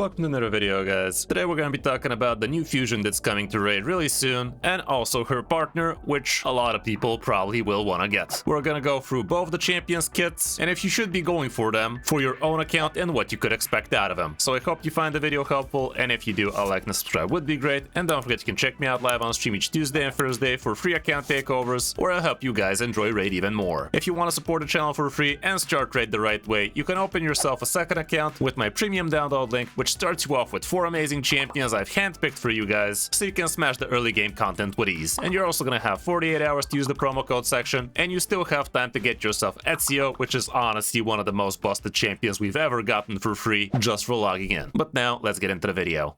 Welcome to another video, guys. Today we're going to be talking about the new fusion that's coming to raid really soon, and also her partner, which a lot of people probably will want to get. We're going to go through both the champions kits, and if you should be going for them for your own account and what you could expect out of them. So I hope you find the video helpful, and if you do, a like and subscribe would be great. And don't forget you can check me out live on stream each Tuesday and Thursday for free account takeovers, where I'll help you guys enjoy raid even more. If you want to support the channel for free and start raid the right way, you can open yourself a second account with my premium download link, which starts you off with 4 amazing champions I've handpicked for you guys, so you can smash the early game content with ease. And you're also gonna have 48 hours to use the promo code section, and you still have time to get yourself Ezio, which is honestly one of the most busted champions we've ever gotten for free just for logging in. But now, let's get into the video.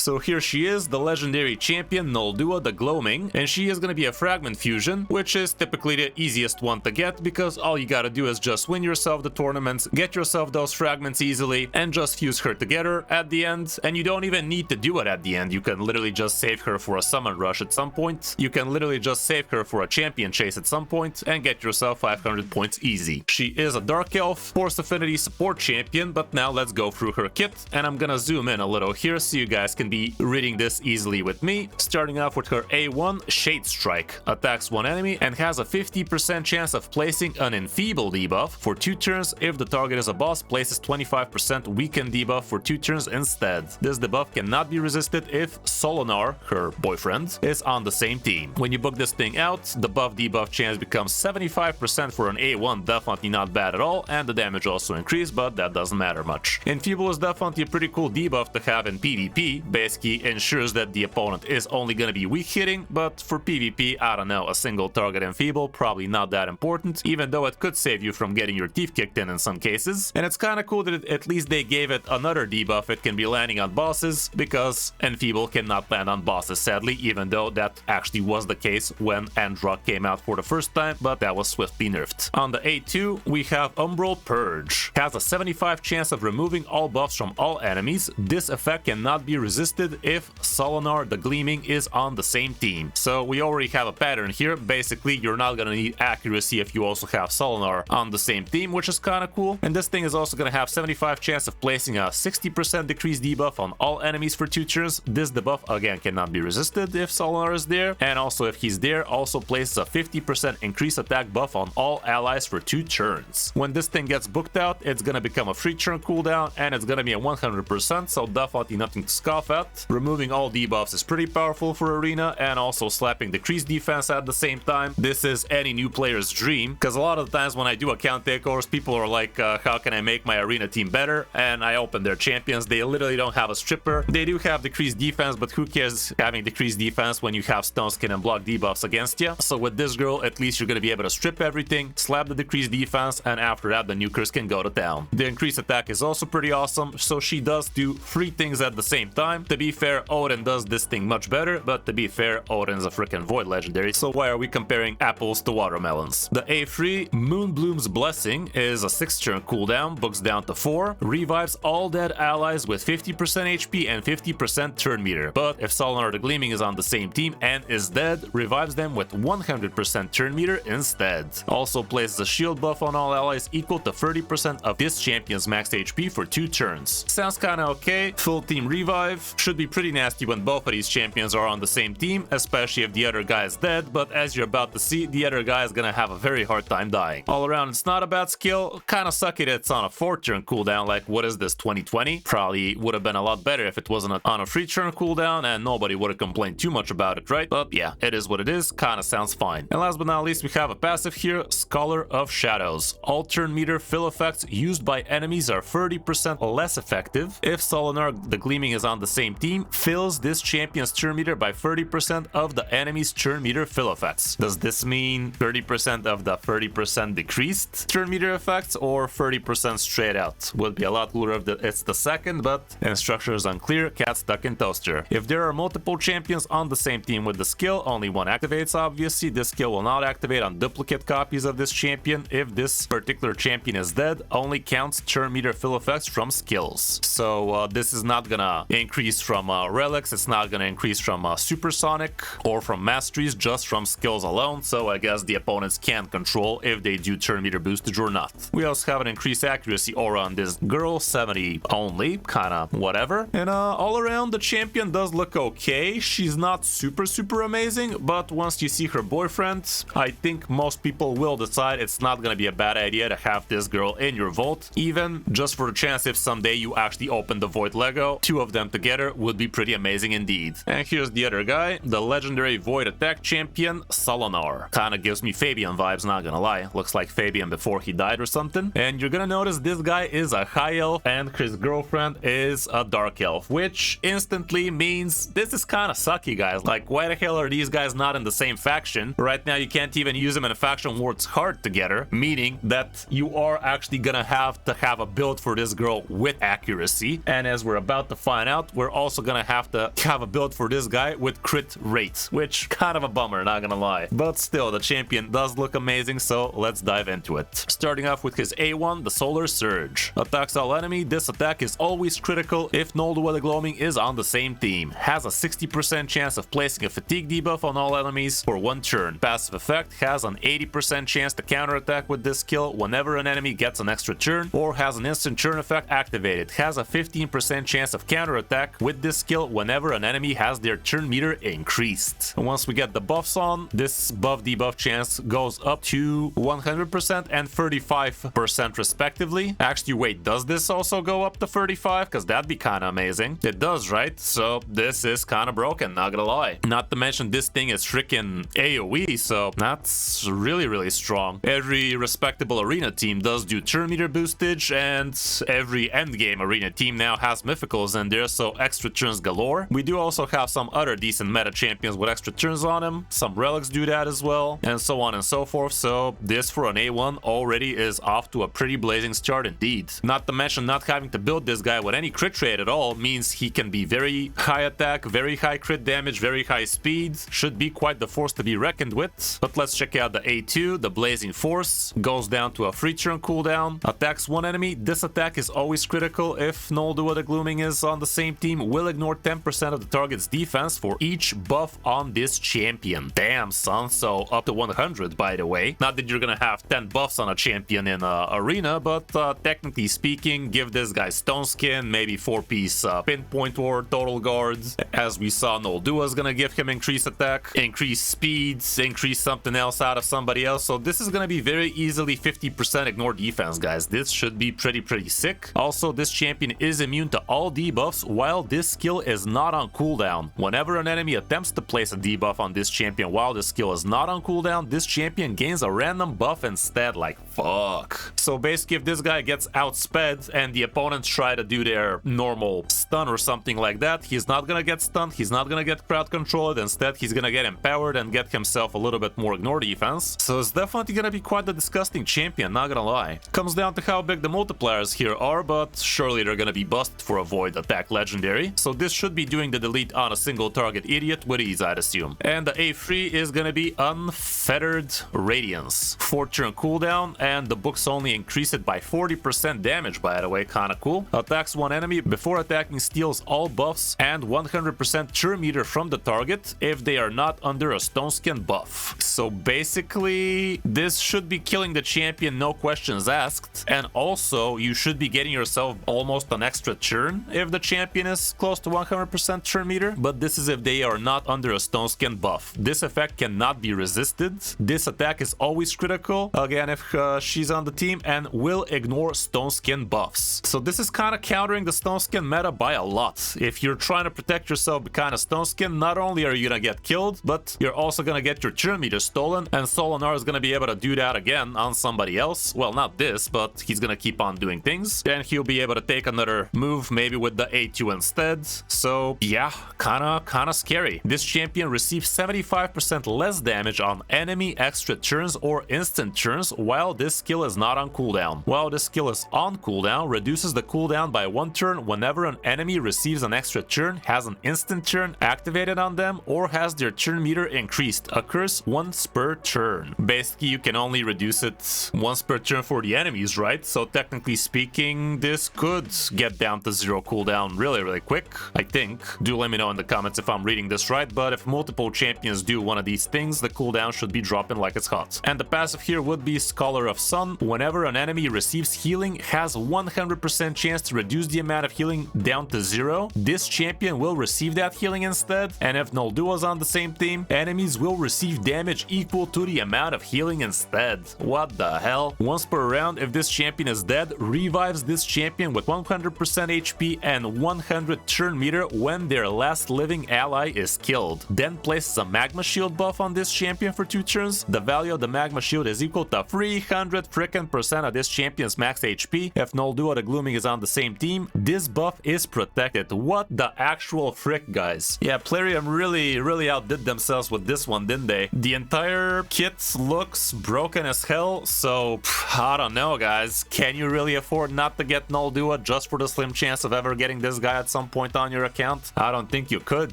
So here she is, the legendary champion Noldua the Gloaming, and she is going to be a Fragment Fusion, which is typically the easiest one to get because all you gotta do is just win yourself the tournaments, get yourself those fragments easily, and just fuse her together at the end. And you don't even need to do it at the end, you can literally just save her for a summon rush at some point, you can literally just save her for a champion chase at some point, and get yourself 500 points easy. She is a Dark Elf, Force Affinity support champion, but now let's go through her kit, and I'm gonna zoom in a little here so you guys can be reading this easily with me. Starting off with her A1, Shade Strike. Attacks one enemy and has a 50% chance of placing an Enfeeble debuff for 2 turns. If the target is a boss, places 25% Weaken debuff for 2 turns instead. This debuff cannot be resisted if Solanar, her boyfriend, is on the same team. When you book this thing out, the buff debuff chance becomes 75% for an A1, definitely not bad at all, and the damage also increased, but that doesn't matter much. Enfeeble is definitely a pretty cool debuff to have in PvP, basically ensures that the opponent is only going to be weak hitting, but for PvP, I don't know, a single target Enfeeble, probably not that important, even though it could save you from getting your teeth kicked in some cases. And it's kind of cool that at least they gave it another debuff it can be landing on bosses, because Enfeeble cannot land on bosses sadly, even though that actually was the case when Androck came out for the first time, but that was swiftly nerfed. On the A2, we have Umbral Purge. Has a 75% chance of removing all buffs from all enemies. This effect cannot be resisted if Solanar the Gleaming is on the same team. So we already have a pattern here. Basically, you're not gonna need accuracy if you also have Solanar on the same team, which is kind of cool. And this thing is also gonna have 75% chance of placing a 60% decreased debuff on all enemies for 2 turns. This debuff again cannot be resisted if Solanar is there, and also if he's there, also places a 50% increased attack buff on all allies for 2 turns. When this thing gets booked out, it's gonna become a 3 turn cooldown, and it's gonna be a 100%, so definitely nothing to scoff at. Removing all debuffs is pretty powerful for Arena, and also slapping decreased defense at the same time. This is any new player's dream, because a lot of the times when I do account takeovers, people are like, how can I make my Arena team better? And I open their champions, they literally don't have a stripper. They do have decreased defense, but who cares having decreased defense when you have stone skin and block debuffs against you? So with this girl, at least you're going to be able to strip everything, slap the decreased defense, and after that the nukers can go to town. The increased attack is also pretty awesome, so she does do 3 things at the same time. To be fair, Odin does this thing much better, but to be fair, Odin's a freaking void legendary, so why are we comparing apples to watermelons? The A3, Moonbloom's Blessing, is a 6 turn cooldown, books down to 4, revives all dead allies with 50% HP and 50% turn meter, but if Solanar the Gleaming is on the same team and is dead, revives them with 100% turn meter instead. Also places a shield buff on all allies equal to 30% of this champion's max HP for 2 turns. Sounds kinda okay. Full team revive should be pretty nasty when both of these champions are on the same team, especially if the other guy is dead, but as you're about to see, the other guy is gonna have a very hard time dying. All around, it's not a bad skill. Kinda sucky that it's on a 4 turn cooldown, like what is this, 2020? Probably would have been a lot better if it wasn't on a 3 turn cooldown and nobody would have complained too much about it, right? But yeah, it is what it is, kinda sounds fine. And last but not least, we have a passive here, Scholar of Shadows. All turn meter fill effects used by enemies are 30% less effective. If Solanar the Gleaming is on the same team, fills this champion's turn meter by 30% of the enemy's turn meter fill effects. Does this mean 30% of the 30% decreased turn meter effects, or 30% straight out? Would be a lot cooler if it's the second, but instruction is unclear, cat stuck in toaster. If there are multiple champions on the same team with the skill, only one activates obviously. This skill will not activate on duplicate copies of this champion. If this particular champion is dead, only counts turn meter fill effects from skills. So this is not gonna increase increase from relics, it's not gonna increase from supersonic or from masteries, just from skills alone, so I guess the opponents can't control if they do turn meter boostage or not. We also have an increased accuracy aura on this girl, 70 only, kinda whatever. And all around the champion does look okay. She's not super amazing, but once you see her boyfriend, I think most people will decide it's not gonna be a bad idea to have this girl in your vault, even just for the chance if someday you actually open the Void Lego, two of them together would be pretty amazing indeed. And here's the other guy, the legendary Void Attack champion, Solanar. Kinda gives me Fabian vibes, not gonna lie. Looks like Fabian before he died or something. And you're gonna notice this guy is a high elf and his girlfriend is a dark elf, which instantly means this is kinda sucky, guys. Like, why the hell are these guys not in the same faction? Right now you can't even use them in a faction where it's hard together, meaning that you are actually gonna have to have a build for this girl with accuracy. And as we're about to find out, we're also gonna have to have a build for this guy with crit rate, which kind of a bummer, not gonna lie. But still, the champion does look amazing, so let's dive into it. Starting off with his A1, the Solar Surge. Attacks all enemy, this attack is always critical if Noldua the Gloaming is on the same team. Has a 60% chance of placing a fatigue debuff on all enemies for one turn. Passive effect has an 80% chance to counterattack with this skill whenever an enemy gets an extra turn, or has an instant turn effect activated. Has a 15% chance of counterattack with this skill whenever an enemy has their turn meter increased. And once we get the buffs on, this buff debuff chance goes up to 100% and 35% respectively. Actually, wait, does this also go up to 35? Because that'd be kind of amazing. It does, right? So this is kind of broken, not gonna lie. Not to mention this thing is freaking AoE, so that's really strong. Every respectable arena team does do turn meter boostage, and every endgame arena team now has mythicals in there, so extra turns galore. We do also have some other decent meta champions with extra turns on them. Some relics do that as well, and so on and so forth. So this for an A1 already is off to a pretty blazing start indeed. Not to mention not having to build this guy with any crit rate at all means he can be very high attack, very high crit damage, very high speed. Should be quite the force to be reckoned with. But let's check out the A2, the Blazing Force. Goes down to a 3 turn cooldown. Attacks one enemy. This attack is always critical if Noldua the Gloaming is on the same team. Will ignore 10% of the target's defense for each buff on this champion. Damn, son. So up to 100, by the way. Not that you're gonna have 10 buffs on a champion in arena, but technically speaking, give this guy Stone Skin, maybe 4-piece Pinpoint Ward, Total Guards. As we saw, Noldua is gonna give him increased attack, increased speeds, increase something else out of somebody else. So this is gonna be very easily 50% ignore defense, guys. This should be pretty sick. Also, this champion is immune to all debuffs while this skill is not on cooldown. Whenever an enemy attempts to place a debuff on this champion while this skill is not on cooldown, this champion gains a random buff instead. Like, fuck. So basically, if this guy gets outsped and the opponents try to do their normal stun or something like that, he's not gonna get stunned, he's not gonna get crowd controlled. Instead, he's gonna get empowered and get himself a little bit more ignore defense. So it's definitely gonna be quite a disgusting champion, not gonna lie. Comes down to how big the multipliers here are, but surely they're gonna be busted for a Void Attack legendary. So this should be doing the delete on a single target idiot with ease, I'd assume. And the A3 is gonna be Unfettered Radiance. 4 turn cooldown, and the books only increase it by 40% damage, by the way, kinda cool. Attacks one enemy before attacking, steals all buffs and 100% turn meter from the target if they are not under a Stone Skin buff. So basically, this should be killing the champion, no questions asked. And also, you should be getting yourself almost an extra turn if the champion is close to 100% turn meter. But this is if they are not under a Stone Skin buff. This effect cannot be resisted. This attack is always critical, again, if she's on the team, and will ignore Stone Skin buffs. So this is kind of countering the Stone Skin meta by a lot. If you're trying to protect yourself behind a Stone Skin, not only are you gonna get killed, but you're also gonna get your turn meter stolen, and Solanar is gonna be able to do that again on somebody else. Well, not this, but he's gonna keep on doing things. Then he'll be able to take another move, maybe with the A2 instead. So yeah, kinda scary. This champion receives 75% less damage on enemy extra turns or instant turns while this skill is not on cooldown. While this skill is on cooldown, reduces the cooldown by 1 turn whenever an enemy receives an extra turn, has an instant turn activated on them, or has their turn meter increased. Occurs once per turn. Basically, you can only reduce it once per turn for the enemies, right? So technically speaking, this could get down to 0 cooldown really quick, I think. Do let me know in the comments if I'm reading this right, but if multiple champions do one of these things, the cooldown should be dropping like it's hot. And the passive here would be Scholar of Sun. Whenever an enemy receives healing, has 100% chance to reduce the amount of healing down to 0. This champion will receive that healing instead, and if Noldua's on the same team, enemies will receive damage equal to the amount of healing instead. What the hell? Once per round, if this champion is dead, revives this champion with 100% HP and 100 turn meter when their last living ally is killed. Then places a magma shield buff on this champion for 2 turns. The value of the magma shield is equal to 300 frickin' percent of this champion's max HP. If Noldua the Glooming is on the same team, this buff is protected. What the actual frick, guys? Yeah, Plarium really outdid themselves with this one, didn't they? The entire kit looks broken as hell, so I don't know, guys. Can you really afford not to get Noldua just for the slim chance of ever getting this guy at some point on your account? I don't think you could.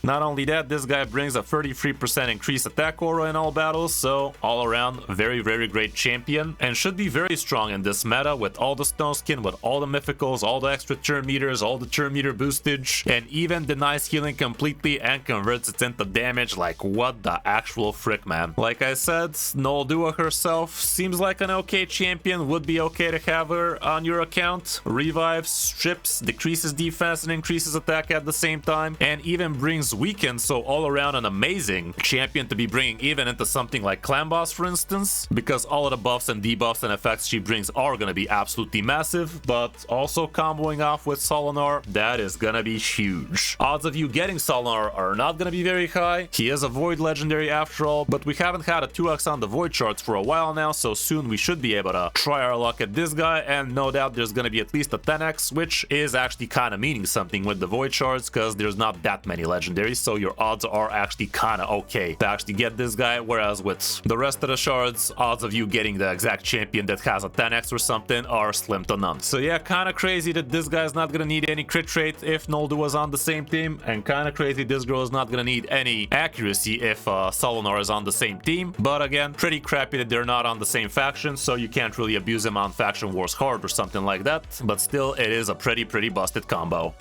Not only that, this guy brings a 33% increased attack aura in all battles, so all around very great champion, and should be very strong in this meta with all the stone skin, with all the mythicals, all the extra turn meters, all the turn meter boostage, and even denies healing completely and converts it into damage. Like, what the actual frick, man? Like I said, Noldua herself seems like an okay champion, would be okay to have her on your account. Revives, strips, decreases defense and increases attack at the same time, and even brings weaken, so all around an amazing champion to be bringing even into something like Clan Boss, for instance, because all of the buffs and debuffs and effects she brings are gonna be absolutely massive, but also comboing off with Solanar, that is gonna be huge. Odds of you getting Solanar are not gonna be very high. He is a Void legendary after all, but we haven't had a 2x on the Void charts for a while now, so soon we should be able to try our luck at this guy, and no doubt there's gonna be at least a 10x, which is actually kind of meaning something with the Void shards, because there's not that many legendaries, so your odds are actually kind of okay to actually get this guy, whereas with the rest of the shards, odds of you getting the exact champion that has a 10x or something are slim to none. So yeah, kind of crazy that this guy's not gonna need any crit rate if Noldua was on the same team, and kind of crazy this girl is not gonna need any accuracy if Solanar is on the same team. But again, pretty crappy that they're not on the same faction, so you can't really abuse them on Faction Wars Hard or something like that, but still, it is a pretty busted combo.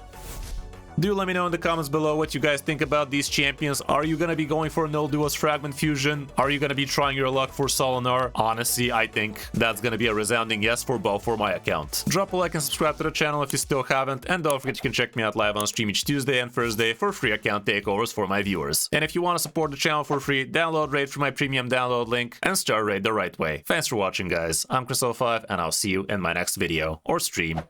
Do let me know in the comments below what you guys think about these champions. Are you gonna be going for Noldua's Fragment Fusion? Are you gonna be trying your luck for Solanar? Honestly, I think that's gonna be a resounding yes for both for my account. Drop a like and subscribe to the channel if you still haven't, and don't forget you can check me out live on stream each Tuesday and Thursday for free account takeovers for my viewers. And if you want to support the channel for free, download Raid from my premium download link and start Raid the right way. Thanks for watching, guys. I'm Chris05, and I'll see you in my next video or stream.